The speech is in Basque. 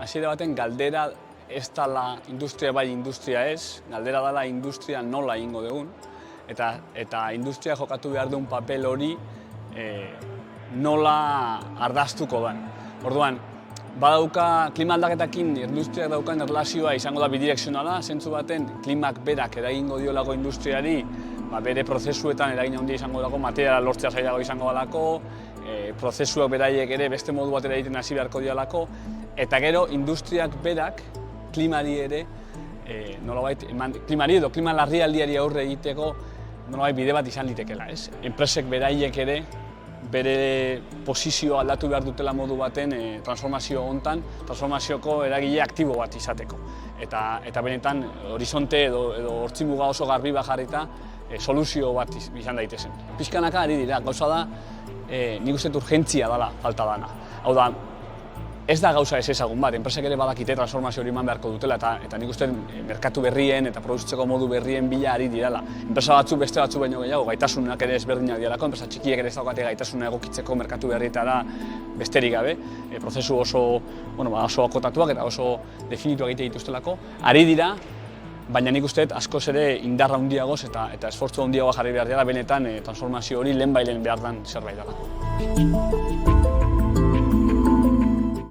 hasiera baten galdera ez dela industria bai, industria ez, galdera dela industria nola egingo dugun, eta industria jokatu behar duen papel hori nola ardaztuko den. Orduan, badauka klima aldaketakin industriak daukan erlazioa izango da bidirekzionala, zentzu baten klimak berak eragingo diolako industriari, bere prozesuetan eragin handia izango dago, materiala lortzea zailago izango dalako, prozesuak beraiek ere beste modu batera egiten hasi beharko dialako, eta gero industriak berak klimari ere, klimari edo klima larrialdiari aurre egiteko nolabait bide bat izan litekela, ez? Enpresek beraiek ere bere posizioa aldatu behar dutela modu baten transformazio hontan, transformazioko eragile aktibo bat izateko. Eta benetan horizonte edo hortzimuga oso garbi bat jarrita soluzio bat izan daitezen. Pixkanaka ari dira, gauza da, nik uste urgentzia dela falta dana. Hau da, ez da gauza ez ezagun bat, enpresak ere badakite transformazio hori eman beharko dutela eta nik uste merkatu berrien eta produzitzeko modu berrien bila ari direla. Enpresa batzuk beste batzuk baino gehiago, gaitasunak ere ezberdinak direlako, enpresa txikiek ere ez daukate gaitasuna egokitzeko merkatu berrietara besterik gabe, prozesu oso akotatuak eta oso definituak egite dituztelako. Ari dira, baina nik uste askoz ere indarra handiagoz eta esfortzu handiagoa jarri behar dela benetan transformazio hori lehenbailen behar den zerbait dela.